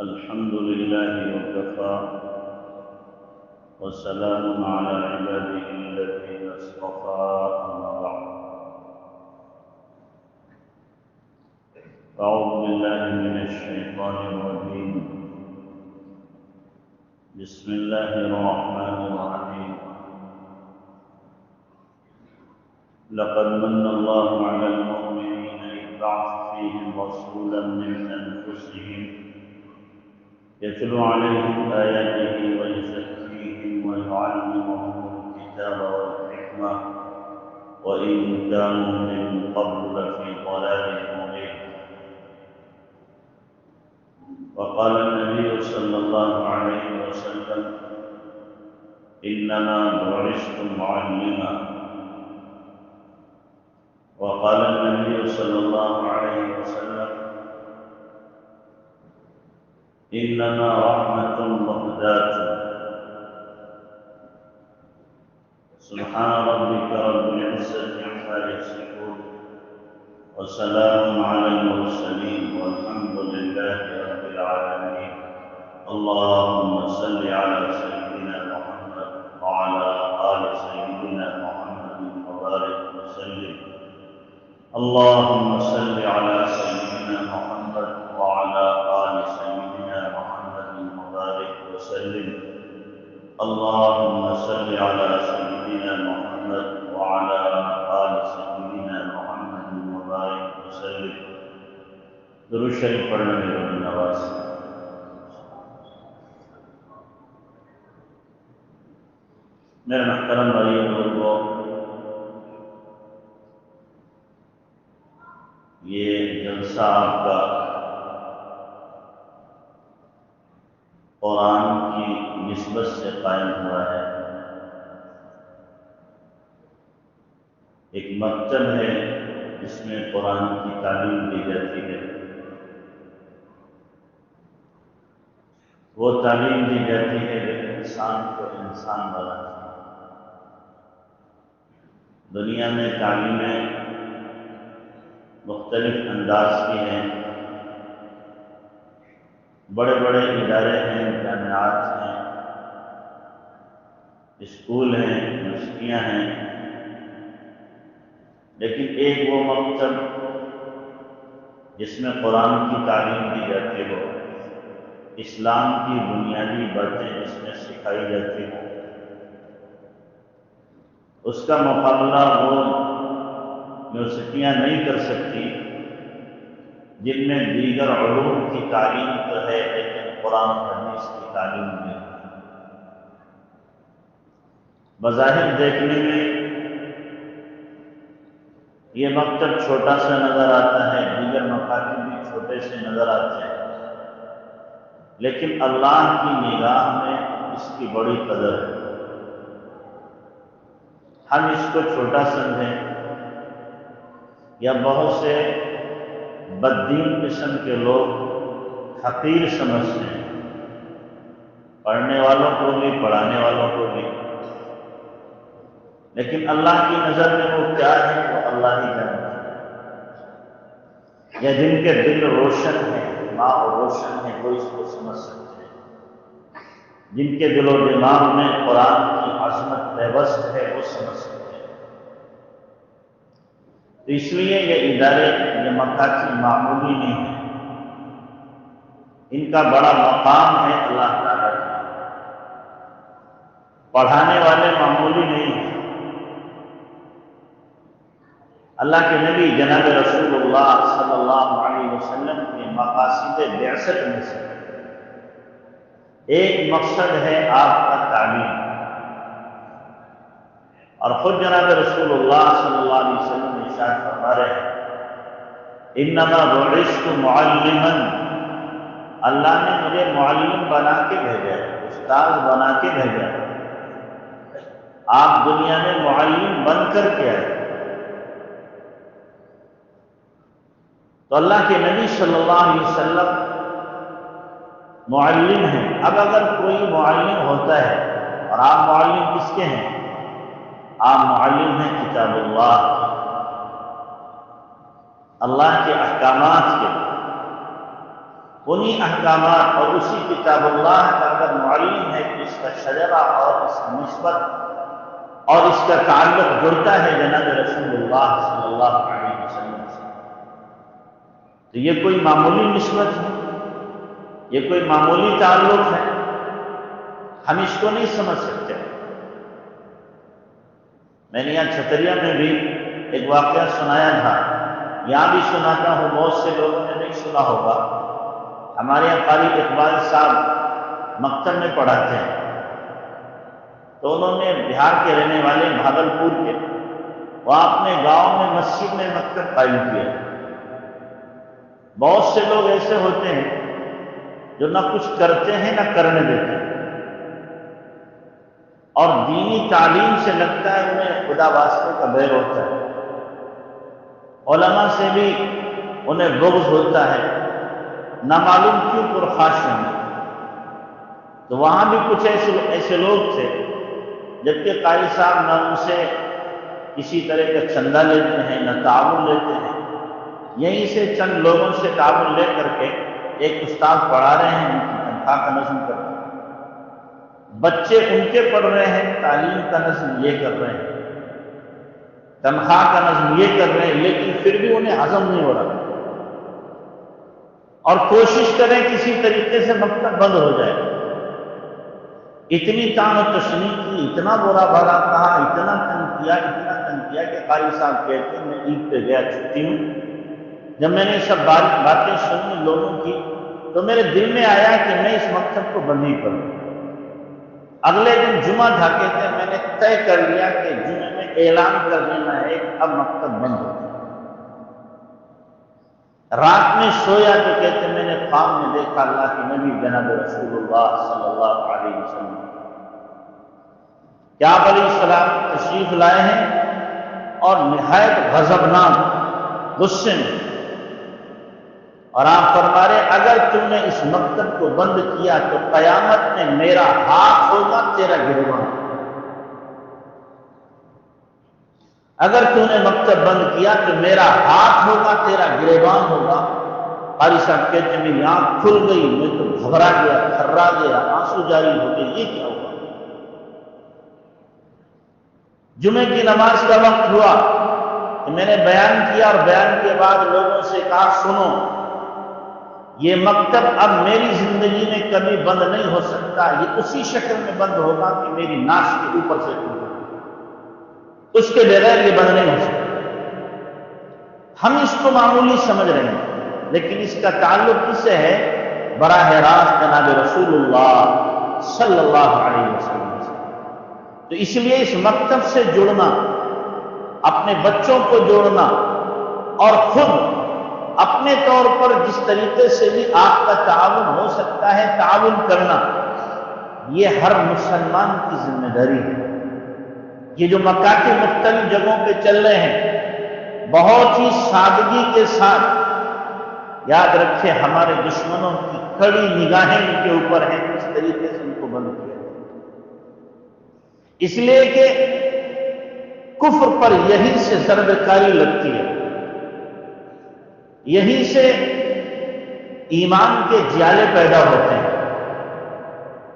الحمد لله وكفى وسلام على عباده الذين اصطفى أما بعد أعوذ بالله من الشيطان الرجيم بسم الله الرحمن الرحيم لقد من الله على المؤمنين إذ بعث فيهم رسولا من أنفسهم يتلو عليهم آياته ويزكيهم ويعلمهم الكتاب والحكمة وإن كانوا من قبل لفي ضلال مبين. وقال النبي صلى الله عليه وسلم إنما بعثت معلما. وقال النبي صلى الله عليه وسلم إنما رحمة مهداة. سبحان ربك رب العزة عما يصفون وسلام على المرسلين والحمد لله رب العالمين. اللهم صل على سيدنا محمد وعلى آل سيدنا محمد وبارك وسلم. اللهم صل على سيدنا محمد وعلى آل سيدنا محمد وبارك وسلم. اللهم صل على سيدنا محمد وعلى آل سيدنا محمد وبارك وسلم. درود شریف پڑھنے میں نواز. میرے محترم بھائی بزرگوں، یہ جلسہ آپ کا قرآن کی نسبت سے قائم ہوا ہے. ایک مکتب ہے جس میں قرآن کی تعلیم دی جاتی ہے. وہ تعلیم دی جاتی ہے جو انسان کو انسان بناتی ہے. دنیا میں تعلیمیں مختلف انداز کی ہیں. بڑے بڑے ادارے ہیں، جامعات ہیں، اسکول ہیں، یونیورسٹیاں ہیں، لیکن ایک وہ مکتب جس میں قرآن کی تعلیم دی جاتی ہو، اسلام کی بنیادی باتیں جس میں سکھائی جاتی ہوں، اس کا مقابلہ وہ یونیورسٹیاں نہیں کر سکتی جن میں دیگر علوم کی تعلیم تو ہے لیکن قرآن حدیث کی تعلیم نہیں. بظاہر دیکھنے میں یہ مکتب چھوٹا سا نظر آتا ہے، دیگر مکاتب بھی چھوٹے سے نظر آتے ہیں، لیکن اللہ کی نگاہ میں اس کی بڑی قدر ہے. ہم اس کو چھوٹا سمجھیں یا بہت سے بددین قسم کے لوگ حقیر سمجھتے ہیں، پڑھنے والوں کو بھی پڑھانے والوں کو بھی، لیکن اللہ کی نظر میں وہ کیا ہے وہ اللہ ہی جانتا ہے. یا جن کے دل روشن ہیں، دماغ روشن ہے، وہ اس کو سمجھ سکتے ہیں. جن کے دل و دماغ میں قرآن کی عظمت پیوست ہے وہ سمجھ سکتے ہیں. تو اس لیے یہ ادارے، یہ مکاتب معمولی نہیں ہیں. ان کا بڑا مقام ہے اللہ تعالیٰ کا. پڑھانے والے معمولی نہیں ہیں. اللہ کے نبی جناب رسول اللہ صلی اللہ علیہ وسلم کے مقاصد بعثت میں سے ایک مقصد ہے آپ کا تعلیم. اور خود جناب رسول اللہ صلی اللہ علیہ وسلم ارشاد فرما رہے ہیں انما بعثت معلما. اللہ نے مجھے معلم بنا کے بھیجا ہے، استاد بنا کے بھیجا ہے. آپ دنیا میں معلم بن کر کے آئے. تو اللہ کے نبی صلی اللہ علیہ وسلم معلم ہیں. اب اگر کوئی معلم ہوتا ہے، اور آپ معلم کس کے ہیں؟ آپ معلم ہیں کتاب اللہ، اللہ کے احکامات کے. انہی احکامات اور اسی کتاب اللہ کا اگر معلم ہے تو اس کا شجرہ اور اس کی نسبت اور اس کا تعلق جڑتا ہے جناب رسول اللہ صلی اللہ علیہ وسلم سے، تو یہ کوئی معمولی نسبت ہے، یہ کوئی معمولی تعلق ہے، ہم اس کو نہیں سمجھ سکتے۔ میں نے یہاں چھتریا میں بھی ایک واقعہ سنایا تھا، یہاں بھی سناتا ہوں، بہت سے لوگوں نے نہیں سنا ہوگا۔ ہمارے یہاں قاری اقبال صاحب مکتب میں پڑھاتے ہیں، تو انہوں نے بہار کے رہنے والے بھاگلپور کے، وہاں اپنے گاؤں میں مسجد میں مکتب قائم کیا۔ بہت سے لوگ ایسے ہوتے ہیں جو نہ کچھ کرتے ہیں نہ کرنے دیتے ہیں، اور دینی تعلیم سے لگتا ہے انہیں خدا واسطے کا بیر ہوتا ہے، علماء سے بھی انہیں بغض ہوتا ہے، نہ معلوم کیوں پرخاشیوں میں۔ تو وہاں بھی کچھ ایسے لوگ تھے، جبکہ قاری صاحب نہ ان سے کسی طرح کا چندہ لیتے ہیں نہ تعاون لیتے ہیں، یہیں سے چند لوگوں سے تعاون لے کر کے ایک استاد پڑھا رہے ہیں، ان کی تنخواہ کا نظم کرتے ہیں، بچے ان کے پڑھ رہے ہیں، تعلیم کا نظم یہ کر رہے ہیں، تنخواہ کا نظم یہ کر رہے ہیں، لیکن پھر بھی انہیں ہضم نہیں ہو رہا، اور کوشش کریں کسی طریقے سے مکتب بند ہو جائے۔ اتنی طعن و تشنیع کی، اتنا برا بھلا کہا، اتنا تنگ کیا کہ قاری صاحب کہتے ہیں میں عید پہ گیا چھٹی میں، جب میں نے سب باتیں سنی لوگوں کی تو میرے دل میں آیا کہ میں اس مکتب کو بند نہیں کروں۔ اگلے دن جمعہ تھا، کہتے ہیں میں نے طے کر لیا کہ جمعے میں اعلان کر دینا ہے کہ اب مکتب بند ہو گیا۔ رات میں سویا تو کہتے ہیں میں نے خواب میں دیکھا اللہ کے نبی جناب رسول اللہ صلی اللہ علیہ وسلم کہ آپ علیہ السلام تشریف لائے ہیں اور نہایت غضبناک غصے میں، اور آپ فرما رہے اگر تم نے اس مکتب کو بند کیا تو قیامت میں میرا ہاتھ ہوگا تیرا گریباں، اگر تم نے مکتب بند کیا تو میرا ہاتھ ہوگا تیرا گریبان ہوگا۔ قاری صاحب کہتے ہیں میری آنکھ کھل گئی، میں تو گھبرا گیا، تھرا گیا، آنسو جاری ہو گئے، یہ کیا ہوا؟ جمعے کی نماز کا وقت ہوا کہ میں نے بیان کیا، اور بیان کے بعد لوگوں سے کہا سنو، یہ مکتب اب میری زندگی میں کبھی بند نہیں ہو سکتا، یہ اسی شکل میں بند ہوگا کہ میری ناش کے اوپر سے ٹوٹے، اس کے بغیر یہ بند نہیں ہو سکتا۔ ہم اس کو معمولی سمجھ رہے ہیں، لیکن اس کا تعلق کس سے ہے؟ براہ راست جناب رسول اللہ صلی اللہ علیہ وسلم سے۔ تو اس لیے اس مکتب سے جڑنا، اپنے بچوں کو جوڑنا، اور خود اپنے طور پر جس طریقے سے بھی آپ کا تعاون ہو سکتا ہے تعاون کرنا، یہ ہر مسلمان کی ذمہ داری ہے۔ یہ جو مکاتب مختلف جگہوں پہ چل رہے ہیں، بہت ہی سادگی کے ساتھ یاد رکھیں ہمارے دشمنوں کی کڑی نگاہیں ان کے اوپر ہیں، اس طریقے سے ان کو بند کیا، اس لیے کہ کفر پر یہیں سے ضرب کاری لگتی ہے، یہیں سے ایمان کے جیالے پیدا ہوتے ہیں،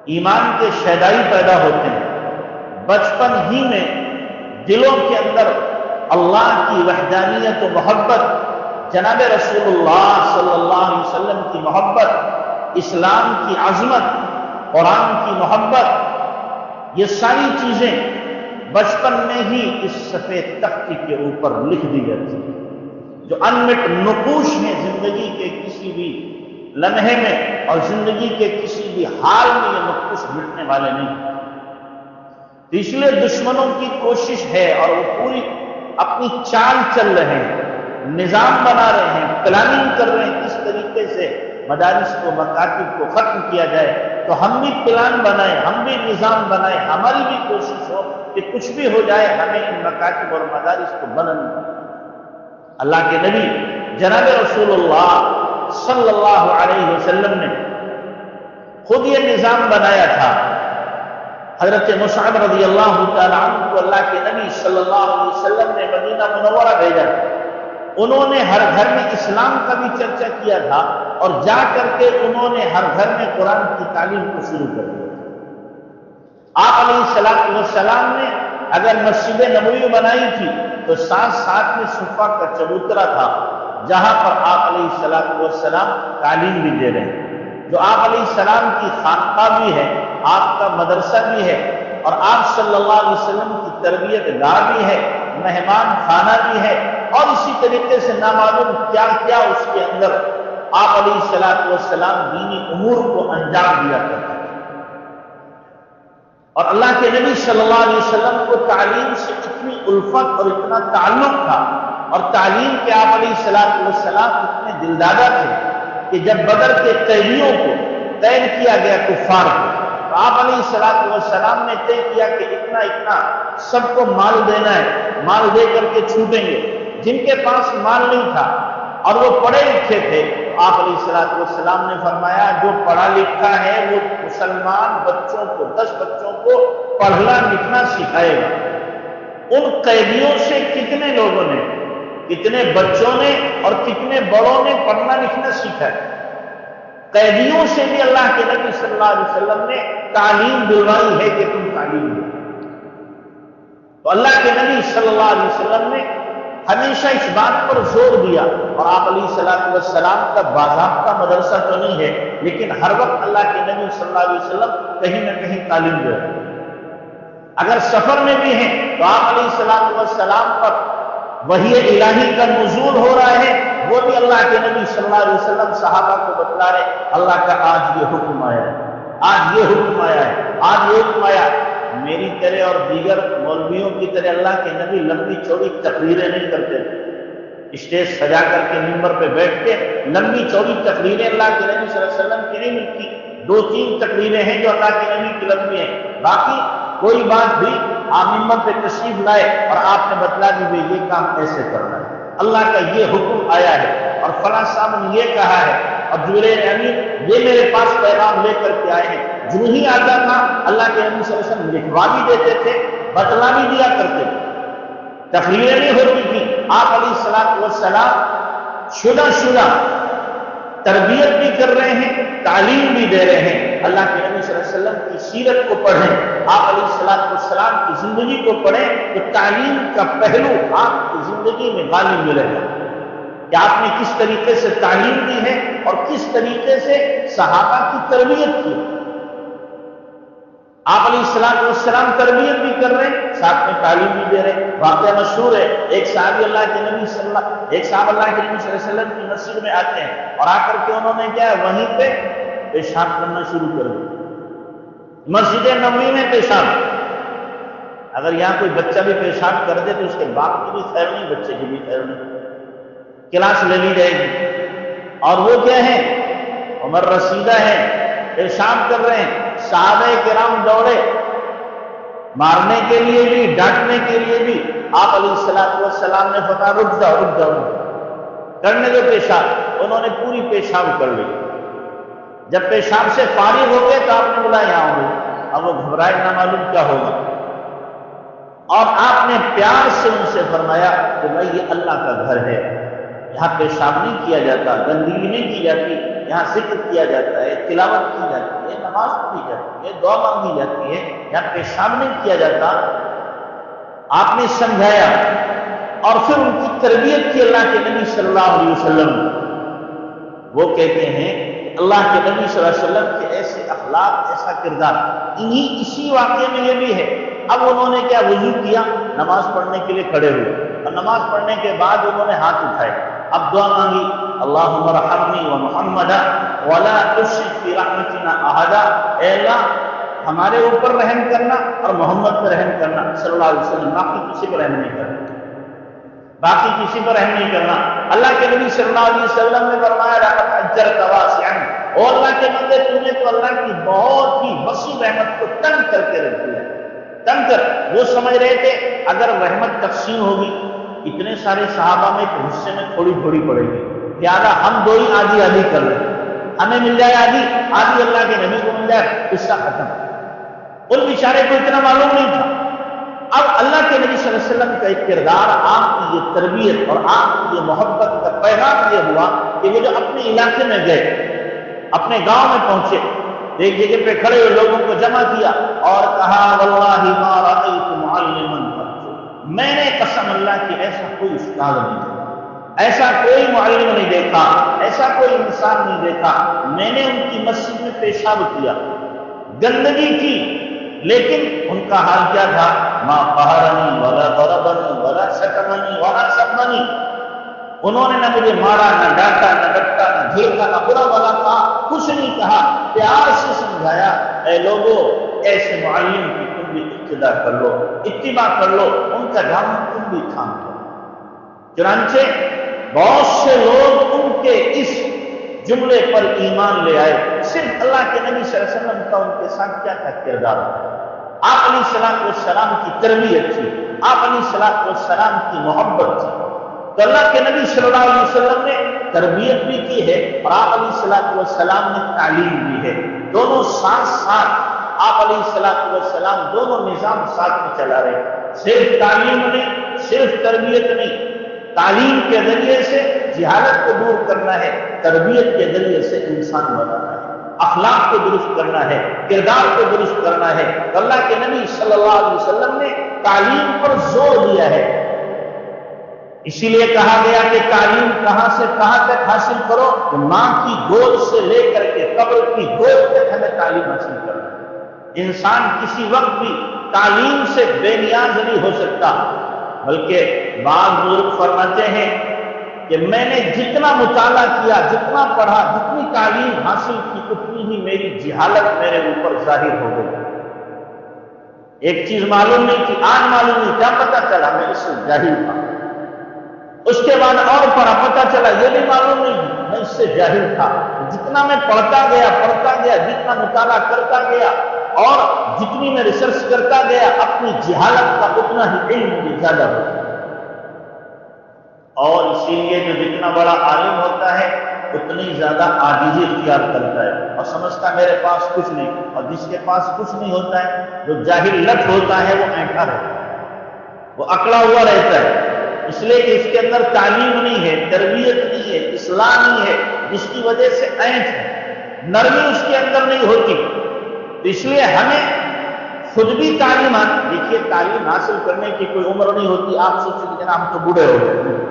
ایمان کے شیدائی پیدا ہوتے ہیں۔ بچپن ہی میں دلوں کے اندر اللہ کی وحدانیت و محبت، جناب رسول اللہ صلی اللہ علیہ وسلم کی محبت، اسلام کی عظمت، قرآن کی محبت، یہ ساری چیزیں بچپن میں ہی اس سفید تختی کے اوپر لکھ دی جاتی ہیں، جو انمٹ نقوش ہیں زندگی کے کسی بھی لمحے میں، اور زندگی کے کسی بھی حال میں یہ نقوش مٹنے والے نہیں۔ تو اس لیے دشمنوں کی کوشش ہے، اور وہ پوری اپنی چال چل رہے ہیں، نظام بنا رہے ہیں، پلاننگ کر رہے ہیں کس طریقے سے مدارس کو، مکاتب کو ختم کیا جائے۔ تو ہم بھی پلان بنائیں، ہم بھی نظام بنائیں، ہماری بھی کوشش ہو کہ کچھ بھی ہو جائے ہمیں ان مکاتب اور مدارس کو بنانا۔ اللہ کے نبی جناب رسول اللہ صلی اللہ علیہ وسلم نے خود یہ نظام بنایا تھا۔ حضرت مصعب رضی اللہ تعالیٰ عنہ کو اللہ کے نبی صلی اللہ علیہ وسلم نے مدینہ منورہ بھیجا، انہوں نے ہر گھر میں اسلام کا بھی چرچا کیا تھا، اور جا کر کے انہوں نے ہر گھر میں قرآن کی تعلیم کو شروع کر دیا۔ آپ علیہ السلام نے اگر مسجد نبوی بنائی تھی تو ساتھ ساتھ میں صفہ کا چبوترا تھا جہاں پر آپ علیہ السلام تعلیم بھی دے رہے ہیں، جو آپ علیہ السلام کی خانقاہ بھی ہے، آپ کا مدرسہ بھی ہے، اور آپ صلی اللہ علیہ وسلم کی تربیت گاہ بھی ہے، مہمان خانہ بھی ہے، اور اسی طریقے سے نامعلوم کیا کیا اس کے اندر آپ علیہ السلام دینی امور کو انجام دیا کرتے ہیں۔ اور اللہ کے نبی صلی اللہ علیہ وسلم کو تعلیم سے اتنی الفت اور اتنا تعلق تھا، اور تعلیم کے آپ علیہ السلام اتنے دلدادہ تھے کہ جب بدر کے قیدیوں کو قید کیا گیا کفار کو، تو آپ علیہ السلام نے طے کیا کہ اتنا اتنا سب کو مال دینا ہے، مال دے کر کے چھوٹیں گے۔ جن کے پاس مال نہیں تھا اور وہ پڑھے لکھے تھے، آپ علیہ السلام نے فرمایا جو پڑھا لکھا ہے وہ مسلمان بچوں کو 10 بچوں کو پڑھنا لکھنا سکھائے گا۔ ان قیدیوں سے کتنے لوگوں نے، کتنے بچوں نے اور کتنے بڑوں نے پڑھنا لکھنا سیکھا ہے؟ قیدیوں سے بھی اللہ کے نبی صلی اللہ علیہ وسلم نے تعلیم دلوائی ہے کہ تم تعلیم دو۔ تو اللہ کے نبی صلی اللہ علیہ وسلم نے ہمیشہ اس بات پر زور دیا، اور آپ علیہ السلام کا باضابطہ مدرسہ تو نہیں ہے لیکن ہر وقت اللہ کے نبی صلی اللہ علیہ وسلم کہیں نہ کہیں تعلیم دے رہے ہیں۔ اگر سفر میں بھی ہیں تو آپ علیہ السلام پر وحی الہی کا نزول ہو رہا ہے، وہ بھی اللہ کے نبی صلی اللہ علیہ وسلم صحابہ کو بتلا رہے اللہ کا آج یہ حکم آیا ہے، آج یہ حکم آیا ہے، آج یہ حکم آیا ہے۔ میری طرح اور دیگر مولویوں کی طرح اللہ کے نبی لمبی چوڑی تقریریں نہیں کرتے تھے، اسٹیج سجا کر کے ممبر پہ بیٹھ کے لمبی چوڑی تقریریں اللہ کے نبی صلی اللہ علیہ وسلم کی نہیں ملتی۔ 2-3 تقریریں ہیں جو اللہ کے نبی کی لمبی ہیں، باقی کوئی بات بھی آپ ممبر پہ تشریف لائے اور آپ نے بتلا دی یہ کام ایسے کرنا ہے، اللہ کا یہ حکم آیا ہے، اور فلاں صاحب نے یہ کہا ہے، اور جبرائیل امین یہ میرے پاس پیغام لے کر کے آئے ہیں۔ جو ہی آتا تھا اللہ کے نبی صلی اللہ علیہ وسلم لکھوا بھی دیتے تھے، بتلا بھی دیا کرتے تھے، تقریریں نہیں ہوتی تھی۔ آپ علیہ السلام شدہ تربیت بھی کر رہے ہیں، تعلیم بھی دے رہے ہیں۔ اللہ کے نبی صلی اللہ علیہ وسلم کی سیرت کو پڑھیں، آپ علیہ السلام کی زندگی کو پڑھیں تو تعلیم کا پہلو آپ کی زندگی میں غالب ملے گا کہ آپ نے کس طریقے سے تعلیم دی ہے اور کس طریقے سے صحابہ کی تربیت کی۔ آپ علیہ السلام تربیت بھی کر رہے ہیں، ساتھ میں تعلیم بھی دے رہے ہیں۔ واقعہ مشہور ہے، ایک صحابی اللہ کے نبی صلی اللہ علیہ وسلم کی مسجد میں آتے ہیں، اور آ کر کے انہوں نے کیا ہے وہیں پہ پیشاب کرنا شروع کر دیا۔ مسجد نبوی میں پیشاب، اگر یہاں کوئی بچہ بھی پیشاب کر دے تو اس کے باپ کی بھی خیر نہیں، بچے کی بھی خیر نہیں، کلاس لے لی جائے گی۔ اور وہ کیا ہے، عمر رسیدہ ہے، پیشاب کر رہے ہیں، صحابہ کرام دوڑے مارنے کے لیے بھی ڈانٹنے کے لیے بھی۔ آپ علیہ السلام نے فرمایا رک جاؤ کرنے دو پیشاب۔ انہوں نے پوری پیشاب کر لی۔ جب پیشاب سے فارغ ہو گئے تو آپ نے بولا یہاں ہو، اب وہ گھبرائے نہ معلوم کیا ہوگا، اور آپ نے پیار سے ان سے فرمایا کہ بھائی یہ اللہ کا گھر ہے، یہاں پیشاب نہیں کیا جاتا، گندگی نہیں کی جاتی، یہاں ذکر کیا جاتا ہے، تلاوت کی جاتی ہے، نماز پڑھی جاتی ہے، دعا مانگی جاتی ہے، یہاں پیشاب نہیں کیا جاتا۔ آپ نے سمجھایا اور پھر ان کی تربیت کی اللہ کے نبی صلی اللہ علیہ وسلم۔ وہ کہتے ہیں کہ اللہ کے نبی صلی اللہ علیہ وسلم کے ایسے اخلاق، ایسا کردار، اسی واقعے میں یہ بھی ہے۔ اب انہوں نے کیا وضو کیا، نماز پڑھنے کے لیے کھڑے ہوئے، اور نماز پڑھنے کے بعد انہوں نے ہاتھ اٹھائے، اب دعا مانگی اللہم ارحمنی و محمدا ولا تشرک فی رحمتنا احدا، اے اللہ ہمارے اوپر رحم کرنا اور محمد پر رحم کرنا صلی اللہ علیہ وسلم، باقی کسی پر رحم نہیں کرنا، باقی کسی پر رحم نہیں کرنا۔ اللہ کے نبی صلی اللہ علیہ وسلم نے فرمایا لقد اجرت واسعا، اور اللہ کے بندے تو نے تو اللہ کی بہت ہی وسیع رحمت کو تنگ کر کے رکھ دیا، تنگ کر۔ وہ سمجھ رہے تھے اگر رحمت تقسیم ہوگی اتنے سارے صحابہ میں تو حصے میں تھوڑی تھوڑی پڑے گی، لہٰذا ہم دو ہی آدھی آدھی کر لیں، ہمیں مل جائے آدھی اللہ کے نبی کو مل جائے، قصہ ختم۔ ان بیچارے کو اتنا معلوم نہیں تھا۔ اب اللہ کے نبی صلی اللہ علیہ وسلم کا ایک کردار، آپ کی یہ تربیت اور آپ کی یہ محبت کا پیغام یہ ہوا کہ کہ وہ جو اپنے علاقے میں گئے، اپنے گاؤں میں پہنچے، ایک جگہ پہ کھڑے ہوئے لوگوں کو جمع کیا اور کہا واللہ ما رأیت معلما قط، میں نے قسم اللہ کی ایسا کوئی استاد نہیں دیکھا، ایسا کوئی معلم نہیں دیکھا، ایسا کوئی انسان نہیں دیکھا۔ میں نے ان کی مسجد میں پیشاب کیا، گندگی کی، لیکن ان کا حال کیا تھا؟ ما قہرنی ولا ضربنی ولا شتمنی ولا سبنی، انہوں نے نہ مجھے مارا، نہ ڈانٹا، نہ ڈپٹا، نہ جھڑکا، نہ برا بھلا کہا، کچھ نہیں کہا، پیار سے سمجھایا اے لوگوں ایسے معلم کی تم بھی اقتدا کر لو، اتباع کر لو، ان کا دامن تم بھی تھام لو۔ چنانچہ بہت سے لوگ ان کے اس جملے پر ایمان لے آئے۔ صرف اللہ کے نبی صلی اللہ علیہ وسلم کا ان کے ساتھ کیا تھا کردار؟ آپ علیہ السلام کی تربیت تھی، آپ علیہ السلام کی محبت تھی۔ تو اللہ کے نبی صلی اللہ علیہ وسلم نے تربیت بھی کی ہے اور آپ علیہ السلام نے تعلیم بھی ہے، دونوں ساتھ ساتھ آپ علیہ السلام دونوں نظام ساتھ میں چلا رہے ہیں۔ صرف تعلیم نہیں، صرف تربیت نہیں، تعلیم کے ذریعے سے جہالت کو دور کرنا ہے، تربیت کے ذریعے سے انسان بنانا ہے، اخلاق کو درست کرنا ہے، کردار کو درست کرنا ہے۔ تو اللہ کے نبی صلی اللہ علیہ وسلم نے تعلیم پر زور دیا ہے، اسی لیے کہا گیا کہ تعلیم کہاں سے کہاں تک حاصل کرو، کہ ماں کی گود سے لے کر کے قبر کی گود تک ہمیں تعلیم حاصل کرنا ہے۔ انسان کسی وقت بھی تعلیم سے بے نیاز نہیں ہو سکتا، بلکہ بعض بزرگ فرماتے ہیں کہ میں نے جتنا مطالعہ کیا، جتنا پڑھا، جتنی تعلیم حاصل کی، اتنی ہی میری جہالت میرے اوپر ظاہر ہو گئی۔ ایک چیز معلوم نہیں تھی، آج معلوم نہیں، کیا پتا چلا میں اس سے جاہل تھا، اس کے بعد اور پڑھا، پتا چلا یہ بھی معلوم نہیں میں اس سے جاہل تھا۔ جتنا میں پڑھتا گیا، جتنا مطالعہ کرتا گیا اور جتنی میں ریسرچ کرتا گیا، اپنی جہالت کا اتنا ہی علم مجھے زیادہ ہوتا ہے۔ اور اسی لیے جو جتنا بڑا عالم ہوتا ہے اتنی زیادہ عاجزی اختیار کرتا ہے اور سمجھتا میرے پاس کچھ نہیں، اور جس کے پاس کچھ نہیں ہوتا ہے، جو جاہل لٹ ہوتا ہے، وہ اینٹھا رہتا ہے، وہ اکڑا ہوا رہتا ہے، اس لیے کہ اس کے اندر تعلیم نہیں ہے، تربیت نہیں ہے، اصلاح نہیں ہے، جس کی وجہ سے اینٹ ہے، نرمی اس کے اندر نہیں ہوتی۔ تو اس لیے ہمیں خود بھی تعلیم، دیکھیے تعلیم حاصل کرنے کی کوئی عمر نہیں ہوتی۔ آپ سوچیں کہ جناب ہم تو بوڑھے ہو گئے،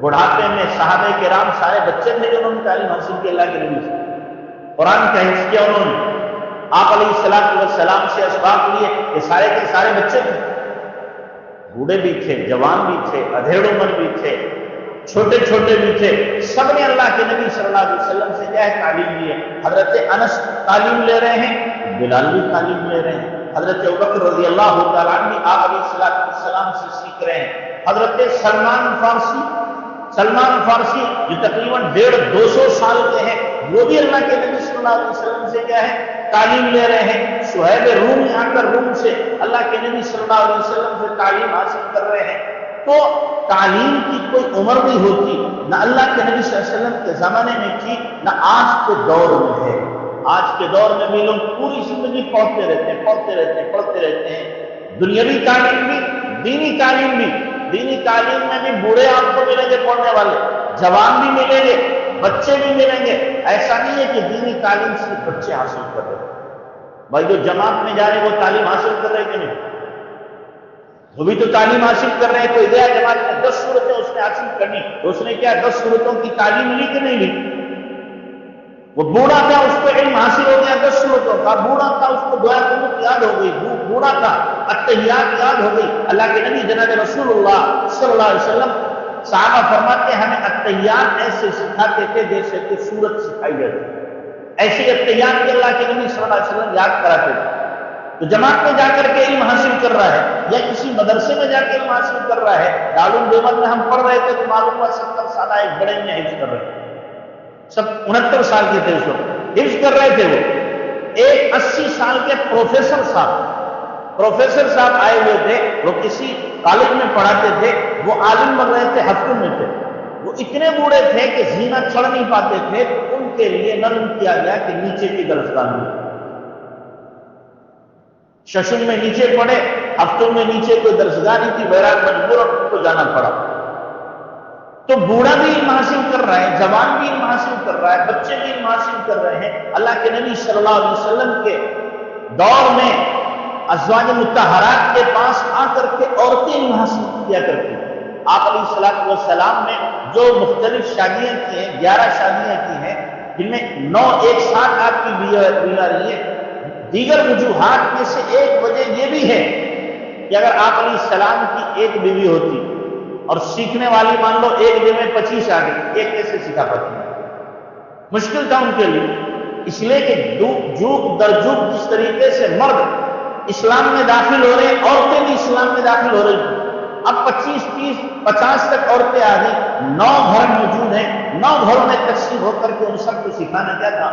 بڑھاپے میں صحابہ کرام سارے بچے تھے جو انہوں نے تعلیم حاصل کی اللہ کے نبی سے، قرآن کا حفظ کیا انہوں نے، آپ علیہ السلام سے اسباق لیے، یہ سارے کے سارے بچے تھے، بوڑھے بھی تھے، جوان بھی تھے، ادھیڑ عمر بھی تھے، چھوٹے چھوٹے بھی تھے، سب نے اللہ کے نبی صلی اللہ علیہ وسلم سے کیا ہے تعلیم لی ہے۔ حضرت انس تعلیم لے رہے ہیں، بلال بھی تعلیم لے رہے ہیں، حضرت ابوبکر رضی اللہ تعالیٰ عنہ آپ علیہ السلام سے سیکھ رہے ہیں، حضرت سلمان فارسی جو تقریباً 150-200 سال کے ہیں، وہ بھی اللہ کے نبی صلی اللہ علیہ وسلم سے کیا ہے تعلیم لے رہے ہیں۔ صہیب رومی آ کر روم سے اللہ کے نبی صلی اللہ علیہ وسلم سے تعلیم حاصل کر رہے ہیں۔ تو تعلیم کی کوئی عمر نہیں ہوتی، نہ اللہ کے نبی صلی اللہ علیہ وسلم کے زمانے میں تھی، نہ آج کے دور میں ہے۔ آج کے دور میں بھی لوگ پوری زندگی پڑھتے رہتے ہیں، دنیاوی تعلیم بھی، دینی تعلیم بھی۔ دینی تعلیم میں بھی بوڑھے آپ کو ملیں گے پڑھنے والے، جوان بھی ملیں گے، بچے بھی ملیں گے۔ ایسا نہیں ہے کہ دینی تعلیم صرف بچے حاصل کر رہے ہیں، بھائی جو جماعت میں جا رہے وہ تعلیم حاصل کر رہے کہ نہیں؟ وہ بھی تو تعلیم حاصل کر رہے ہیں۔ کوئی گیا جماعت میں 10 صورتیں اس نے حاصل کرنی، تو اس نے کیا 10 صورتوں کی تعلیم لی کہ نہیں لی؟ وہ بوڑھا تھا، اس کو علم حاصل ہو گیا 10 صورتوں کا، بوڑھا تھا، اس کو دعا قنوت یاد ہو گئی، بوڑھا تھا، التحیات یاد ہو گئی۔ اللہ کے نبی جناب رسول اللہ صلی اللہ علیہ وسلم صحابہ فرماتے ہیں ہمیں التحیات ایسے سکھاتے تھے جیسے کہ سورت سکھائی جاتی، ایسے التحیات کے اللہ کے نبی صلی اللہ علیہ وسلم یاد کراتے تھے۔ تو جماعت میں جا کر کے علم حاصل کر رہا ہے یا کسی مدرسے میں جا کے علم حاصل کر رہا ہے، دارالعلوم دیوبند میں ہم پڑھ رہے تھے تو معلوم ہوا 70 سالہ ایک بڑے میں حفظ کر رہے تھے، سب 69 سال کے تھے اس وقت، حفظ کر رہے تھے۔ وہ ایک 80 سال کے پروفیسر صاحب آئے ہوئے تھے، وہ کسی کالج میں پڑھاتے تھے، وہ عالم بن رہے تھے، ہفتوں میں تھے، وہ اتنے بوڑھے تھے کہ زینہ چڑھ نہیں پاتے تھے، تو ان کے لیے نظم کیا گیا کہ نیچے کی درسگاہ میں، ششم میں نیچے پڑے، ہفتوں میں نیچے کوئی درسگاہ نہیں تھی، بہرحال مجبور ان کو جانا پڑا۔ تو بوڑھا بھی علم حاصل کر رہا ہے، جوان بھی علم حاصل کر رہا ہے، بچے بھی علم حاصل کر رہے ہیں۔ اللہ کے نبی صلی اللہ علیہ وسلم کے دور میں ازواج مطہرات کے پاس آ کر کے عورتیں علم حاصل کیا کرتی ہیں۔ آپ علیہ الصلوۃ والسلام نے جو مختلف شادیاں کی ہیں، 11 شادیاں کی ہیں، جن میں 9 ایک ساتھ آپ کی بیوہ رہی ہے۔ دیگر وجوہات میں سے ایک وجہ یہ بھی ہے کہ اگر آپ علیہ السلام کی ایک بیوی ہوتی اور سیکھنے والی مان لو ایک دن میں 25 آ گئی، ایک کیسے سکھا پاتی؟ مشکل تھا ان کے لیے، اس لیے کہ جوک در جوک جس طریقے سے مرد اسلام میں داخل ہو رہے ہیں، عورتیں بھی اسلام میں داخل ہو رہی ہیں۔ اب 25 30 50 تک عورتیں آ گئی، 9 گھر موجود ہیں، 9 گھروں میں تقسیم ہو کر کے ان سب کو سکھانا کیا تھا؟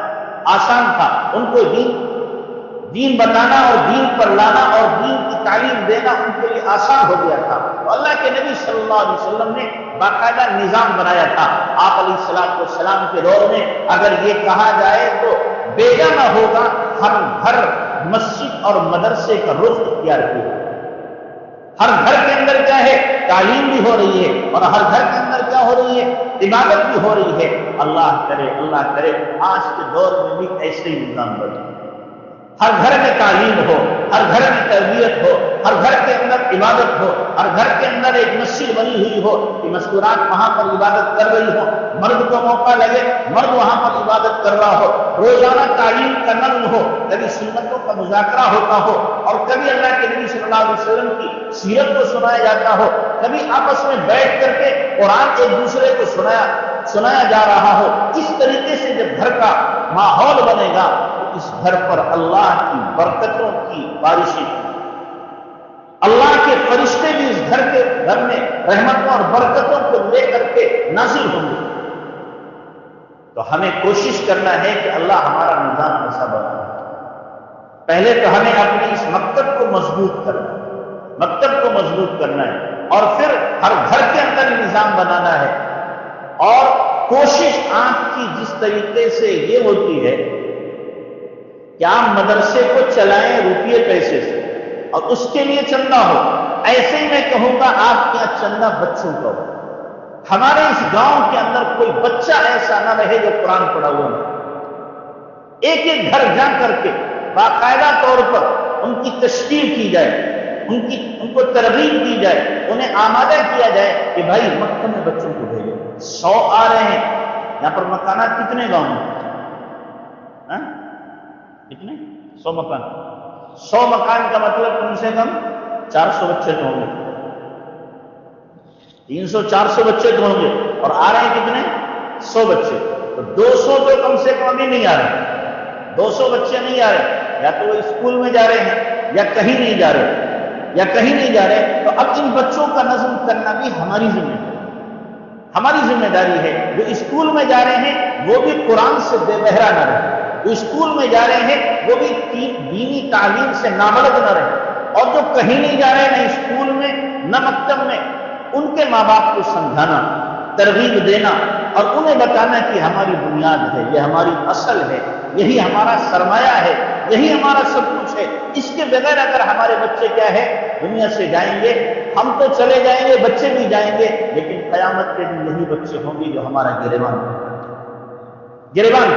آسان تھا۔ ان کو دین بتانا اور دین پر لانا اور دین کی تعلیم دینا ان کے لیے آسان ہو گیا تھا۔ تو اللہ کے نبی صلی اللہ علیہ وسلم نے باقاعدہ نظام بنایا تھا۔ آپ علیہ الصلوۃ والسلام کے دور میں اگر یہ کہا جائے تو بیجا نہ ہوگا، ہر گھر مسجد اور مدرسے کا رخ اختیار کیا۔ ہر گھر کے اندر کیا ہے؟ تعلیم بھی ہو رہی ہے، اور ہر گھر کے اندر کیا ہو رہی ہے؟ عبادت بھی ہو رہی ہے۔ اللہ کرے آج کے دور میں بھی ایسے ہی نظام بنے، ہر گھر میں تعلیم ہو، ہر گھر میں تربیت ہو، ہر گھر کے اندر عبادت ہو، ہر گھر کے اندر ایک مسجد بنی ہوئی ہو کہ مذکورات وہاں پر عبادت کر رہی ہو، مرد کو موقع لگے مرد وہاں پر عبادت کر رہا ہو، روزانہ تعلیم کا نظم ہو، کبھی سنتوں کا مذاکرہ ہوتا ہو، اور کبھی اللہ کے نبی صلی اللہ علیہ وسلم کی سیرت کو سنایا جاتا ہو، کبھی آپس میں بیٹھ کر کے قرآن ایک دوسرے کو سنایا جا رہا ہو۔ اس طریقے سے جب گھر کا ماحول بنے گا تو اس گھر پر اللہ کی برکتوں کی بارشیں، اللہ کے فرشتے بھی اس گھر میں رحمتوں اور برکتوں کو لے کر کے نازل ہوں گے۔ تو ہمیں کوشش کرنا ہے کہ اللہ ہمارا نظام ایسا بنائے۔ پہلے تو ہمیں اپنے اس مکتب کو مضبوط کرنا ہے، اور پھر ہر گھر کے اندر نظام بنانا ہے۔ اور کوشش آپ کی جس طریقے سے یہ ہوتی ہے کہ آپ مدرسے کو چلائیں روپیے پیسے سے اور اس کے لیے چندہ ہو، ایسے ہی میں کہوں گا آپ کے یہاں چندہ بچوں کا ہو۔ ہمارے اس گاؤں کے اندر کوئی بچہ ایسا نہ رہے جو قرآن پڑھا ہوا نہ، ایک ایک گھر جا کر کے باقاعدہ طور پر ان کی تشکیل کی جائے، ان کو ترغیب دی جائے، انہیں آمادہ کیا جائے کہ بھائی مکتب میں بچوں کو بھیجو۔ 100 آ رہے ہیں، یہاں پر مکانات کتنے گاؤں میں؟ کتنے؟ 100 مکان۔ 100 مکان کا مطلب کم سے کم 400 بچے تو ہوں گے، 300 400 بچے تو ہوں گے، اور آ رہے ہیں کتنے؟ 100 بچے۔ تو 200 تو کم سے کم ابھی نہیں آ رہے، 200 بچے نہیں آ رہے، یا تو وہ اسکول میں جا رہے ہیں یا کہیں نہیں جا رہے، تو اب ان بچوں کا نظم کرنا بھی ہماری ذمہ داری ہے۔ جو اسکول میں جا رہے ہیں وہ بھی قرآن سے بے بہرا نہ رہے، جو اسکول میں جا رہے ہیں وہ بھی دینی تعلیم سے نابلد نہ رہے، اور جو کہیں نہیں جا رہے نہ اسکول میں نہ مکتب میں، ان کے ماں باپ کو سمجھانا، ترغیب دینا اور انہیں بتانا کہ ہماری بنیاد ہے، یہ ہماری اصل ہے، یہی ہمارا سرمایہ ہے، یہی ہمارا سب کچھ ہے۔ اس کے بغیر اگر ہمارے بچے کیا ہے دنیا سے جائیں گے، ہم تو چلے جائیں گے، بچے بھی جائیں گے، لیکن قیامت کے دن یہی بچے ہوں گے جو ہمارا گریبان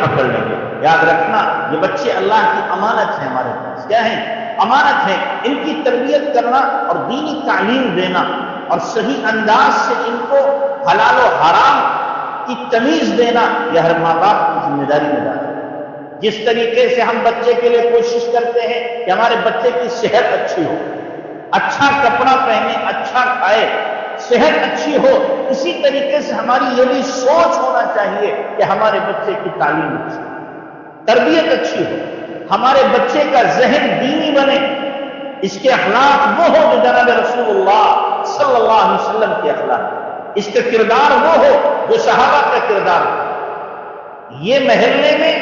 پکڑ لیں گے۔ یاد رکھنا، یہ بچے اللہ کی امانت ہے، ہمارے پاس کیا ہے؟ امانت ہے۔ ان کی تربیت کرنا اور دینی تعلیم دینا اور صحیح انداز سے ان کو حلال و حرام کی تمیز دینا، یہ ہر ماں باپ کی ذمہ داری میں ڈالتا ہے۔ جس طریقے سے ہم بچے کے لیے کوشش کرتے ہیں کہ ہمارے بچے کی صحت اچھی ہو، اچھا کپڑا پہنے، اچھا کھائے، صحت اچھی ہو، اسی طریقے سے ہماری یہ بھی سوچ ہونا چاہیے کہ ہمارے بچے کی تعلیم اچھی ہو، تربیت اچھی ہو، ہمارے بچے کا ذہن دینی بنے، اس کے اخلاق وہ ہو جو جناب رسول اللہ صلی اللہ علیہ وسلم کے اخلاق، اس کا کردار وہ ہو جو صحابہ کا کردار ہو، یہ محلے میں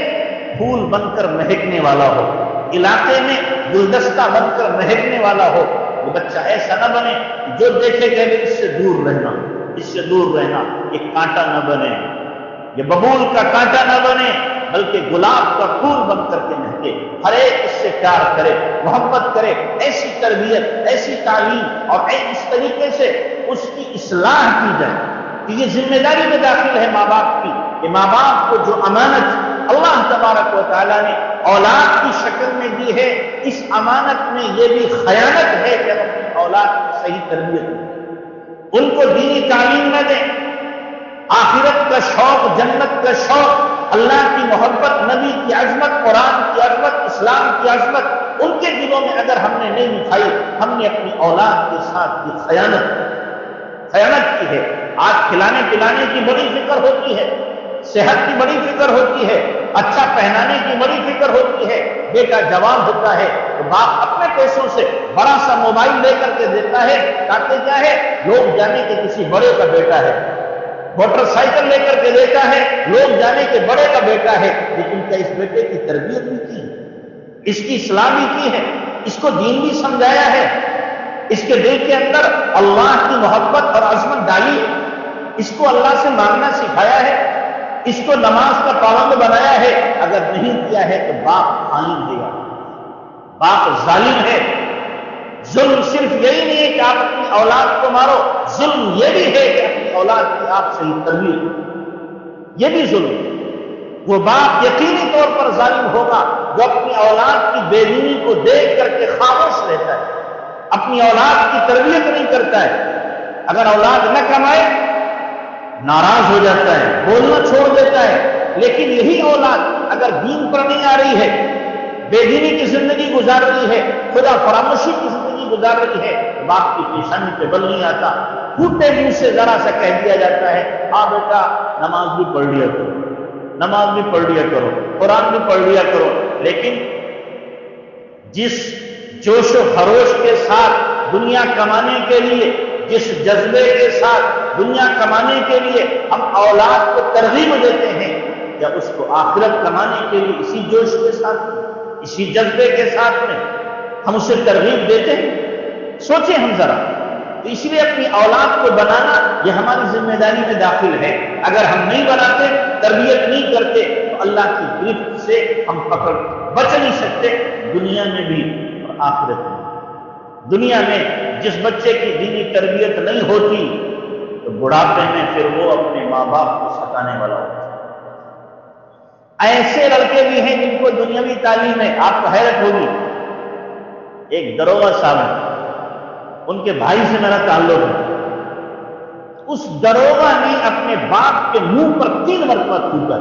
پھول بن کر مہکنے والا ہو، علاقے میں گلدستہ بن کر مہکنے والا ہو۔ وہ بچہ ایسا نہ بنے جو دیکھے کہ اس سے دور رہنا، یہ کانٹا نہ بنے، یہ ببول کا کانٹا نہ بنے، بلکہ گلاب کا پھول بن کر کے مہکے، ہر ایک اس سے پیار کرے، محبت کرے۔ ایسی تربیت، ایسی تعلیم اور اس طریقے سے اس کی اصلاح کی جائے، کہ یہ ذمہ داری میں داخل ہے ماں باپ کی کہ ماں باپ کو جو امانت اللہ تبارک و تعالیٰ نے اولاد کی شکل میں دی ہے، اس امانت میں یہ بھی خیانت ہے کہ اپنی اولاد کی صحیح تربیت دیں، ان کو دینی تعلیم نہ دیں، آخرت کا شوق، جنت کا شوق، اللہ کی محبت، نبی کی عظمت، قرآن کی عظمت، اسلام کی عظمت ان کے دلوں میں اگر ہم نے نہیں دکھائی، ہم نے اپنی اولاد کے ساتھ یہ خیانت کی ہے۔ آج کھلانے پلانے کی بڑی فکر ہوتی ہے، صحت کی بڑی فکر ہوتی ہے، اچھا پہنانے کی بڑی فکر ہوتی ہے، بیٹا جوان ہوتا ہے تو باپ اپنے پیسوں سے بڑا سا موبائل لے کر کے دیتا ہے تاکہ کیا ہے، لوگ جانے کہ کسی بڑے کا بیٹا ہے، موٹر سائیکل لے کر کے دیتا ہے، لوگ جانے کہ بڑے کا بیٹا ہے، لیکن کیا اس بیٹے کی تربیت بھی کی ہے، اس کی اصلاح بھی کی ہے، اس کو دین بھی سمجھایا ہے، اس کے دل کے اندر اللہ کی محبت اور عظمت ڈالی ہے، اس کو اللہ سے مانگنا سکھایا ہے، اس کو نماز کا پابند بنایا ہے؟ اگر نہیں کیا ہے تو باپ خائن ہے، باپ ظالم ہے۔ ظلم صرف یہی نہیں ہے کہ آپ اپنی اولاد کو مارو، ظلم یہ بھی ہے کہ اپنی اولاد کی آپ صحیح تربیت، یہ بھی ظلم۔ وہ باپ یقینی طور پر ظالم ہوگا جو اپنی اولاد کی بے دینی کو دیکھ کر کے خاموش رہتا ہے، اپنی اولاد کی تربیت نہیں کرتا ہے۔ اگر اولاد نہ کمائے ناراض ہو جاتا ہے، بولنا چھوڑ دیتا ہے، لیکن یہی اولاد اگر دین پر نہیں آ رہی ہے، بے دینی کی زندگی گزار رہی ہے، خدا فراموشی کی زندگی گزار رہی ہے، باپ کی پیشانی پہ بل نہیں آتا، پھوٹے منہ سے ذرا سا کہہ دیا جاتا ہے، ہاں بیٹا نماز بھی پڑھ لیا کرو، نماز بھی پڑھ لیا کرو، قرآن بھی پڑھ لیا کرو، لیکن جس جوش و خروش کے ساتھ دنیا کمانے کے لیے، جس جذبے کے ساتھ دنیا کمانے کے لیے ہم اولاد کو ترغیب دیتے ہیں، یا اس کو آخرت کمانے کے لیے اسی جوش کے ساتھ، اسی جذبے کے ساتھ میں ہم اسے ترغیب دیتے ہیں؟ سوچیں ہم ذرا۔ تو اس لیے اپنی اولاد کو بنانا یہ ہماری ذمہ داری میں داخل ہے۔ اگر ہم نہیں بناتے، تربیت نہیں کرتے تو اللہ کی گرفت سے ہم بچ نہیں سکتے، دنیا میں بھی اور آخرت میں۔ دنیا میں جس بچے کی دینی تربیت نہیں ہوتی تو بڑھاپے میں پھر وہ اپنے ماں باپ کو ستانے والا ہوتا ہے۔ ایسے لڑکے بھی ہیں جن کو دنیاوی تعلیم ہے، آپ کو حیرت ہوگی۔ ایک دروغہ صاحب ہیں، ان کے بھائی سے میرا تعلق ہے، اس دروغہ نے اپنے باپ کے منہ پر 3 مرتبہ تھوکا،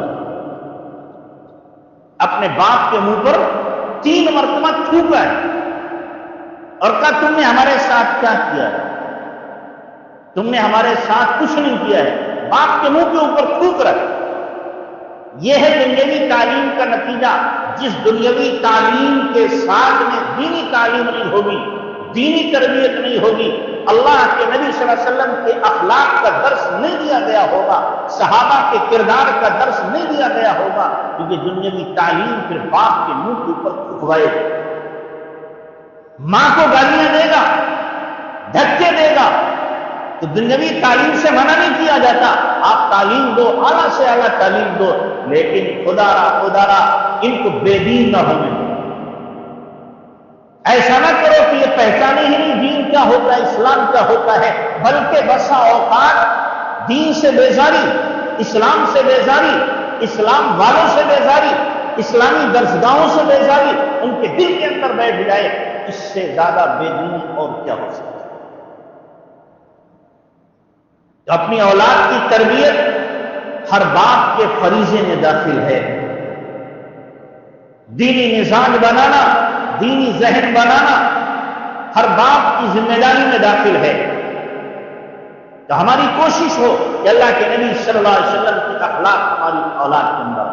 اپنے باپ کے منہ پر 3 مرتبہ تھوکا ہے، اور کہا تم نے ہمارے ساتھ کیا کیا ہے؟ تم نے ہمارے ساتھ کچھ نہیں کیا ہے، باپ کے منہ کے اوپر تھوک رہا ہے۔ یہ ہے دنیاوی تعلیم کا نتیجہ۔ جس دنیاوی تعلیم کے ساتھ میں دینی تعلیم نہیں ہوگی، دینی تربیت نہیں ہوگی، اللہ کے نبی صلی اللہ علیہ وسلم کے اخلاق کا درس نہیں دیا گیا ہوگا، صحابہ کے کردار کا درس نہیں دیا گیا ہوگا، کیونکہ دنیاوی تعلیم پھر باپ کے منہ کے اوپر تھوکوائے گا، ماں کو گالیاں دے گا، دھکے دے گا۔ تو دنیاوی تعلیم سے منع نہیں کیا جاتا، آپ تعلیم دو، اعلیٰ سے اعلیٰ تعلیم دو، لیکن خدا را ان کو بے دین نہ ہونے دو۔ ایسا نہ کرو کہ یہ پہچانے ہی نہیں دین کیا ہوتا ہے، اسلام کیا ہوتا ہے، بلکہ بسا اوقات دین سے بیزاری، اسلام سے بیزاری، اسلام والوں سے بیزاری، اسلامی درسگاہوں سے بیزاری ان کے دل کے اندر بیٹھ جائے، اس سے زیادہ بے دینی اور کیا ہو سکتا ہے؟ تو اپنی اولاد کی تربیت ہر باپ کے فریضے میں داخل ہے۔ دینی مزاج بنانا، دینی ذہن بنانا ہر باپ کی ذمہ داری میں داخل ہے۔ تو ہماری کوشش ہو کہ اللہ کے نبی صلی اللہ علیہ وسلم کی اخلاق ہماری اولاد کے اندر،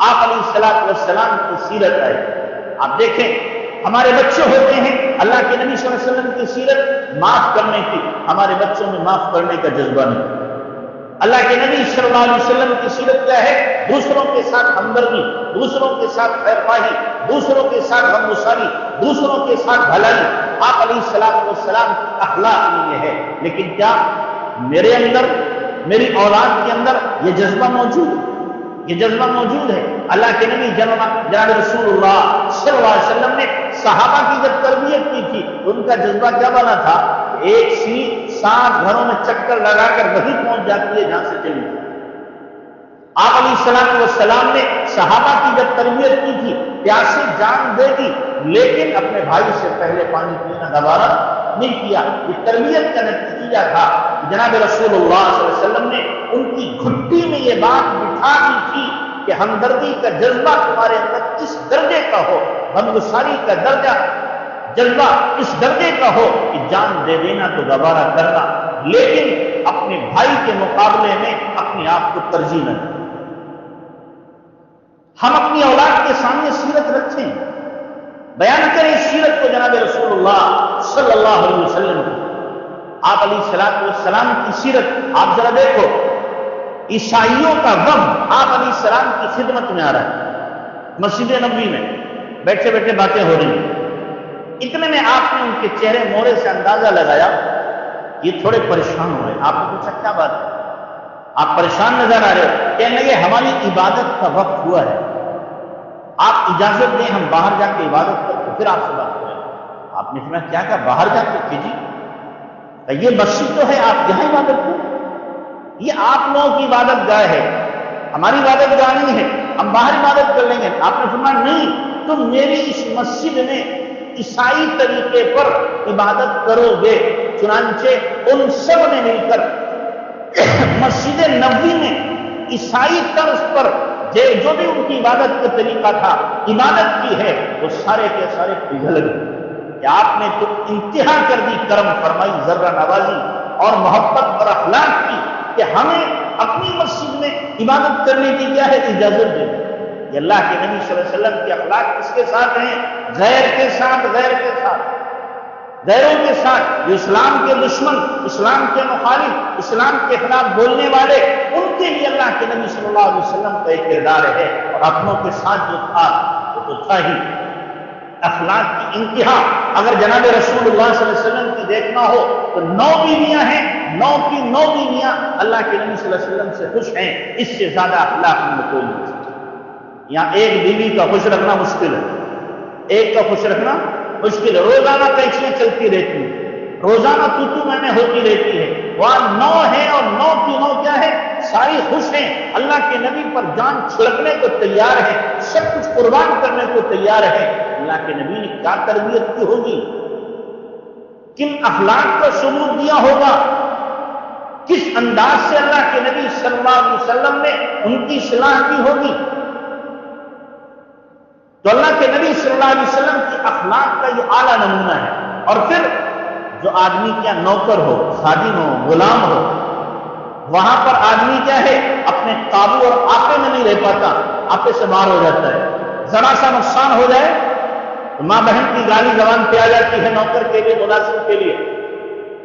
آپ علیہ السلام کی سیرت ہے۔ آپ دیکھیں ہمارے بچے ہوتے ہیں، اللہ کے نبی صلی اللہ علیہ وسلم کی سیرت معاف کرنے کی، ہمارے بچوں میں معاف کرنے کا جذبہ نہیں۔ اللہ کے نبی صلی اللہ علیہ وسلم کی سیرت کیا ہے؟ دوسروں کے ساتھ ہمدردی، دوسروں کے ساتھ خیر خواہی، دوسروں کے ساتھ غمگساری، دوسروں کے ساتھ بھلائی۔ آپ علیہ السلام کی اخلاق میں یہ ہے، لیکن کیا میرے اندر، میری اولاد کے اندر یہ جذبہ موجود ہے؟ یہ جذبہ موجود ہے؟ اللہ کے نبی جناب رسول اللہ صلی اللہ علیہ وسلم نے صحابہ کی جب تربیت کی تھی تو ان کا جذبہ کیا بنا تھا؟ ایک سی 7 گھروں میں چکر لگا کر وہی پہنچ جاتی ہے جہاں سے چلی تھی۔ آپ علیہ السلام نے صحابہ کی جب تربیت کی تھی، پیاسے جان دے دی، لیکن اپنے بھائی سے پہلے پانی پینا گوارا نہیں کیا۔ یہ تربیت کا نتیجہ تھا۔ جناب رسول اللہ صلی اللہ علیہ وسلم نے ان کی گھٹی میں یہ بات بٹھا دی تھی کہ ہمدردی کا جذبہ تمہارے اندر اس درجے کا ہو، غمگساری کا جذبہ اس درجے کا ہو کہ جان دے دینا تو گوارا کرنا، لیکن اپنے بھائی کے مقابلے میں اپنے آپ کو ترجیح نہ دیں۔ ہم اپنی اولاد کے سامنے سیرت رکھیں، بیان کریں سیرت کو جناب رسول اللہ صلی اللہ علیہ وسلم کی۔ آپ علیہ السلام کی سیرت آپ ذرا دیکھو، عیسائیوں کا غم آپ علیہ السلام کی خدمت میں آ رہا ہے، مسجد نبوی میں بیٹھے بیٹھے باتیں ہو رہی ہیں، اتنے میں آپ نے ان کے چہرے مورے سے اندازہ لگایا یہ تھوڑے پریشان ہو رہے ہیں۔ آپ نے پوچھا کیا بات ہے؟ آپ پریشان نظر آ رہے ہو؟ کہنے لگے ہماری عبادت کا وقت ہوا ہے، آپ اجازت دیں ہم باہر جا کے عبادت کرتے پھر آپ سے بات کریں۔ آپ نے فرمایا کیا کہا باہر جا کے کیجیے؟ یہ مسجد تو ہے، آپ یہاں عبادت کریں، یہ آپ لوگوں کی عبادت گاہ ہے، ہماری عبادت گاہ نہیں ہے، ہم باہر عبادت کر لیں گے۔ آپ نے فرمایا نہیں، تم میری اس مسجد میں عیسائی طریقے پر عبادت کرو گے۔ چنانچہ ان سب نے مل کر مسجد نبوی میں عیسائی طرز پر جو بھی ان کی عبادت کا طریقہ تھا عبادت کی ہے، وہ سارے کے سارے پگھل گئے کہ آپ نے تو انتہا کر دی کرم فرمائی، ذرہ نوازی اور محبت اور اخلاق کی کہ ہمیں اپنی مسجد میں عبادت کرنے کی کیا ہے اجازت دے۔ یہ اللہ کے نبی صلی اللہ علیہ وسلم کے اخلاق کس کے ساتھ ہیں؟ غیر کے ساتھ، غیر کے ساتھ، غیروں کے ساتھ، جو اسلام کے دشمن، اسلام کے مخالف، اسلام کے خلاف بولنے والے، ان کے لیے اللہ کے نبی صلی اللہ علیہ وسلم کا ایک کردار ہے، اور اپنوں کے ساتھ جو تھا وہ تو تھا ہی اخلاق کی انتہا۔ اگر جناب رسول اللہ صلی اللہ علیہ وسلم کی دیکھنا ہو تو 9 بیویاں ہیں، 9 کی 9 بیویاں اللہ کے نبی صلی اللہ علیہ وسلم سے خوش ہیں، اس سے زیادہ اخلاق میں کوئی نہیں سکتا۔ یہاں ایک بیوی کا خوش رکھنا مشکل ہے، ایک کا خوش رکھنا مشکل ہے، روزانہ قینچیاں چلتی رہتی ہیں، روزانہ تو میں نے ہوتی رہتی ہے، وہاں 9 ہے اور 9 کی 9 کیا ہے؟ ساری خوش ہیں، اللہ کے نبی پر جان چھڑکنے کو تیار ہے، سب کچھ قربان کرنے کو تیار ہے۔ اللہ کے نبی نے کیا تربیت کی ہوگی، کن اخلاق کا سلوک دیا ہوگا، کس انداز سے اللہ کے نبی صلی اللہ علیہ وسلم نے ان کی اصلاح کی ہوگی۔ تو اللہ کے نبی صلی اللہ علیہ وسلم کی اخلاق کا یہ اعلیٰ نمونہ ہے۔ اور پھر جو آدمی کیا نوکر ہو، خادم ہو، غلام ہو، وہاں پر آدمی کیا ہے اپنے قابو اور آپے میں نہیں رہ پاتا، آپے سے باہر ہو جاتا ہے، ذرا سا نقصان ہو جائے تو ماں بہن کی گالی زبان پہ آ جاتی ہے نوکر کے لیے، ملازم کے لیے۔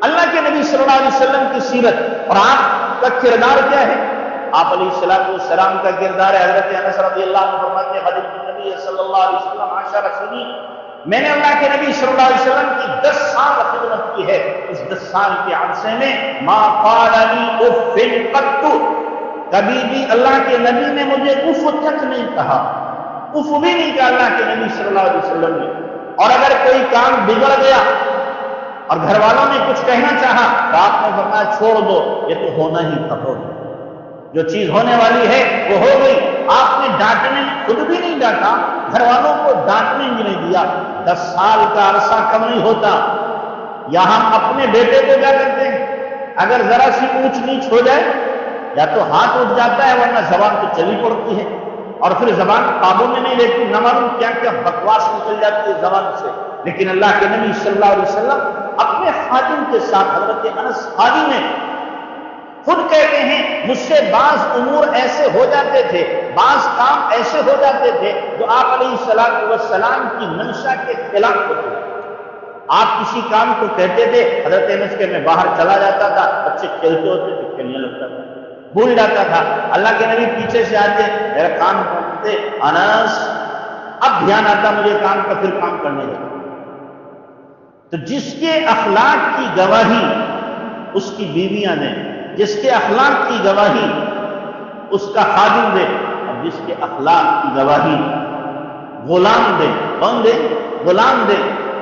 اللہ کے نبی صلی اللہ علیہ وسلم کی سیرت اور آپ کا کردار کیا ہے؟ آپ علیہ السلام کا کردار ہے، حضرت انس رضی اللہ عنہ فرماتے ہیں حضرت نبی صلی اللہ علیہ وسلم 10 سنین، میں نے اللہ کے نبی صلی اللہ علیہ وسلم کی 10 سال خدمت کی ہے، اس 10 سال کے عرصے میں ما قال لی اف قط، کبھی بھی اللہ کے نبی نے مجھے اف تک نہیں کہا، اف بھی نہیں کہا اللہ کے نبی صلی اللہ علیہ وسلم نے۔ اور اگر کوئی کام بگڑ گیا اور گھر والوں نے کچھ کہنا چاہا تو آپ نے فرمایا چھوڑ دو، یہ تو ہونا ہی تھا، ہو گیا، جو چیز ہونے والی ہے وہ ہو گئی۔ آپ نے ڈانٹنے خود بھی نہیں ڈانٹا، گھر والوں کو ڈانٹنے بھی نہیں دیا۔ 10 سال کا عرصہ کم نہیں ہوتا۔ یا ہم اپنے بیٹے کو کیا کرتے ہیں، اگر ذرا سی اونچ نیچ ہو جائے یا تو ہاتھ اٹھ جاتا ہے ورنہ زبان تو چلی پڑتی ہے، اور پھر زبان قابو میں نہیں رہتی، نہ معلوم کیا کیا بکواس نکل جاتی ہے زبان سے۔ لیکن اللہ کے نبی صلی اللہ علیہ وسلم اپنے خادم کے ساتھ، حضرت انس خادم ہیں، خود کہتے ہیں مجھ سے بعض امور ایسے ہو جاتے تھے، بعض کام ایسے ہو جاتے تھے جو آپ علیہ السلام کی منشا کے خلاف ہوتے تھے۔ آپ کسی کام کو کہتے تھے، حضرت انس کے میں باہر چلا جاتا تھا، بچے کھیلتے ہوتے تھے، کھیلنے لگتا تھا، بھول جاتا تھا۔ اللہ کے نبی پیچھے سے آتے، میرا کام کرتے، انس اب دھیان آتا مجھے کام کا، پھر کام کرنے لگا۔ تو جس کے اخلاق کی گواہی اس کی بیویاں دیں، جس کے اخلاق کی گواہی اس کا خادم دے، اور جس کے اخلاق کی گواہی غلام دے، کون دے؟ غلام دے۔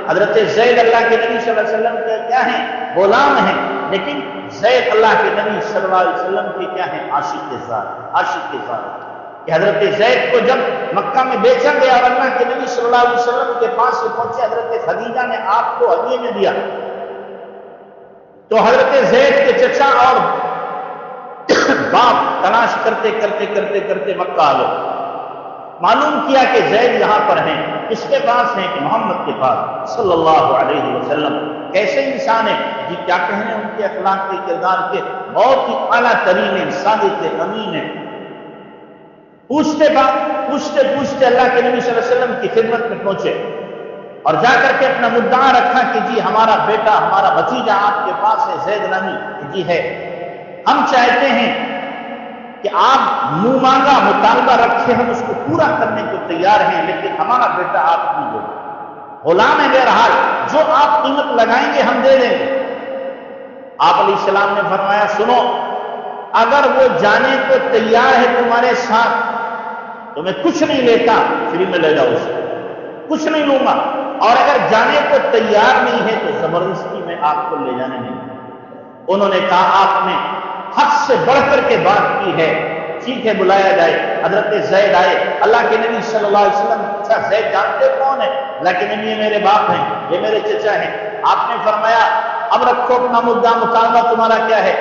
حضرت زید اللہ کے نبی صلی اللہ علیہ وسلم کے کیا ہیں؟ غلام ہیں، لیکن زید اللہ کے نبی صلی اللہ علیہ وسلم کے کیا ہیں؟ عاشق ذات کہ حضرت زید کو جب مکہ میں بیچا گیا اور اللہ کے نبی صلی اللہ علیہ وسلم کے پاس سے پہنچے، حضرت خدیجہ نے آپ کو ہدیے میں دیا، تو حضرت زید کے چچا اور باپ تلاش کرتے مکہ آ گئے، معلوم کیا کہ زید یہاں پر ہیں، اس کے پاس ہیں کہ محمد کے پاس صلی اللہ علیہ وسلم۔ کیسے انسان ہے جی، کیا کہنے ان کے اخلاق کے، کردار کے، بہت ہی اعلیٰ ترین ہیں، صادق امین ہیں۔ پوچھتے اللہ کے نبی صلی اللہ علیہ وسلم کی خدمت میں پہنچے اور جا کر کے اپنا مدعا رکھا کہ جی ہمارا بیٹا، ہمارا بھتیجا آپ کے پاس ہے، زید نامی جی ہے، ہم چاہتے ہیں کہ آپ منہ مانگا مطالبہ رکھے، ہم اس کو پورا کرنے کو تیار ہیں، لیکن ہمارا بیٹا آپ نہیں دو، غلام ہے بہرحال، جو آپ قیمت لگائیں گے ہم دے دیں گے۔ آپ علیہ السلام نے فرمایا سنو، اگر وہ جانے کو تیار ہے تمہارے ساتھ تو میں کچھ نہیں لیتا، فری میں لے جاؤ اسے، کچھ نہیں لوں گا، اور اگر جانے کو تیار نہیں ہے تو زبردستی میں آپ کو لے جانے نہیں۔ انہوں نے کہا آپ نے حق سے بڑھ کر کے بات کی ہے، ٹھیک ہے بلایا جائے۔ حضرت زید آئے، اللہ کے نبی صلی اللہ علیہ وسلم پوچھا زید جانتے کون ہے؟ اللہ کے نبی یہ میرے باپ ہیں، یہ میرے چچا ہیں۔ آپ نے فرمایا اب رکھو اپنا مدعا، مطالبہ تمہارا کیا ہے؟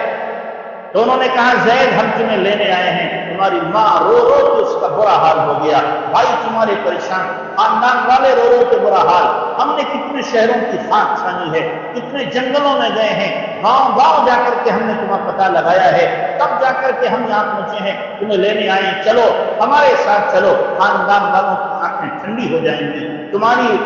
تو انہوں نے کہا زید ہم تمہیں لینے آئے ہیں، تمہاری ماں رو رو کے اس کا برا حال ہو گیا، بھائی تمہارے پریشان، خاندان والے رو رو کے برا حال، ہم نے کتنے شہروں کی خاک چھانی ہے، کتنے جنگلوں میں گئے ہیں، گاؤں جا کر کے ہم نے تمہارا پتہ لگایا ہے، تب جا کر کے ہم یہاں پہنچے ہیں، تمہیں لینے آئے ہیں، چلو ہمارے ساتھ چلو، خاندان والوں کی آنکھیں ٹھنڈی ہو جائیں گی، تمہاری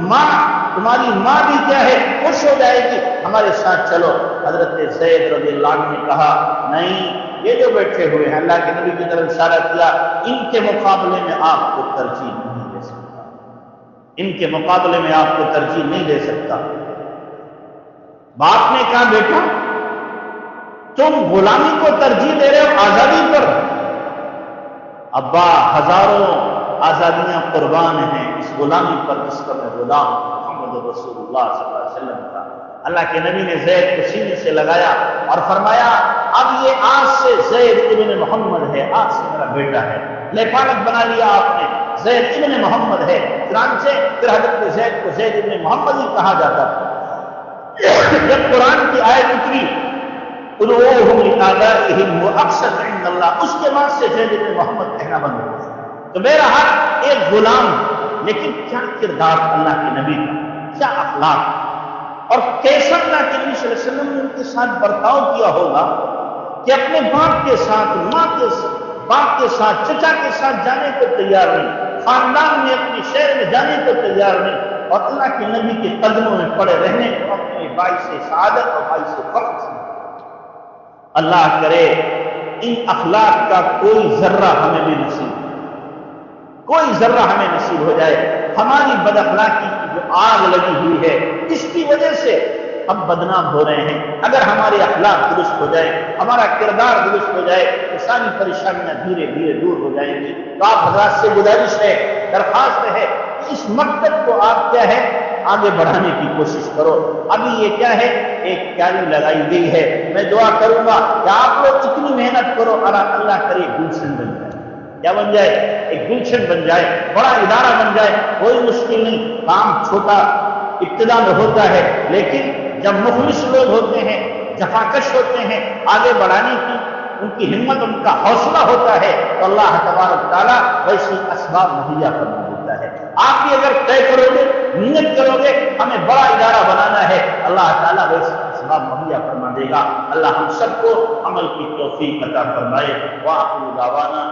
ماں بھی کیا ہے خوش ہو جائے گی، ہمارے ساتھ چلو۔ حضرت زید رضی اللہ عنہ نے کہا نہیں، یہ جو بیٹھے ہوئے ہیں، اللہ کے نبی کی طرف اشارہ کیا، ان کے مقابلے میں آپ کو ترجیح نہیں دے سکتا، ان کے مقابلے میں آپ کو ترجیح نہیں دے سکتا۔ باپ نے کہا بیٹا تم غلامی کو ترجیح دے رہے ہو آزادی پر؟ ابا ہزاروں آزادیاں قربان ہیں اس غلامی پر جس کا میں غلام محمد رسول اللہ صلی اللہ علیہ وسلم کا۔ اللہ کے نبی نے زید کو سینے سے لگایا اور فرمایا اب یہ آج سے زید ابن محمد ہے، آج سے میرا بیٹا ہے، لیپالک بنا لیا آپ نے، زید ابن محمد ہے۔ چنانچہ پھر حضرت زید کو زید ابن محمد ہی کہا جاتا تھا۔ جب قرآن کی آیت اتری ادعوہم لآبائہم واقسط عند اللہ، اس کے بعد سے زید ابن محمد کہنا بند ہو گیا۔ تو بہرحال ایک غلام، لیکن کیا کردار اللہ کے نبی کا، کیا اخلاق، اور کیسا اللہ کے نبی صلی اللہ علیہ وسلم نے ان کے ساتھ برتاؤ کیا ہوگا کہ اپنے باپ کے ساتھ، ماں کے باپ کے ساتھ، چچا کے ساتھ جانے کو تیار نہیں، خاندان میں اپنے شہر میں جانے کو تیار نہیں، اور اللہ کے نبی کے قدموں میں پڑے رہنے کو اپنے باعث سعادت اور باعث فخر سمجھتے۔ اللہ کرے ان اخلاق کا کوئی ذرہ ہمیں بھی نصیب، کوئی ذرہ ہمیں نصیب ہو جائے۔ ہماری بد اخلاقی کی جو آگ لگی ہوئی ہے، اس کی وجہ سے ہم بدنام ہو رہے ہیں۔ اگر ہمارے اخلاق درست ہو جائے، ہمارا کردار درست ہو جائے تو ساری پریشانیاں دھیرے دھیرے دور ہو جائیں گی۔ تو آپ حضرات سے گزارش ہے، درخواست ہے، اس مقصد کو آپ کیا ہے آگے بڑھانے کی کوشش کرو۔ ابھی یہ کیا ہے ایک کیاری لگائی گئی ہے، میں دعا کروں گا کہ آپ لوگ اتنی محنت کرو اور اللہ کرے گلشن بن جائے، کیا بن جائے؟ ایک گلشن بن جائے، بڑا ادارہ بن جائے۔ کوئی مشکل نہیں، کام چھوٹا ابتدا میں ہوتا ہے، لیکن جب مخلص لوگ ہوتے ہیں، جفاکش ہوتے ہیں، آگے بڑھانے کی ان کی ہمت، ان کا حوصلہ ہوتا ہے تو اللہ تبارک تعالیٰ ویسی اسباب مہیا فرما دیتا ہے۔ آپ بھی اگر طے کرو گے، نیت کرو گے ہمیں بڑا ادارہ بنانا ہے، اللہ تعالیٰ ویسے اسباب مہیا فرما دے گا۔ اللہ ہم سب کو عمل کی توفیق عطا فرمائے۔ وآخر دعوانا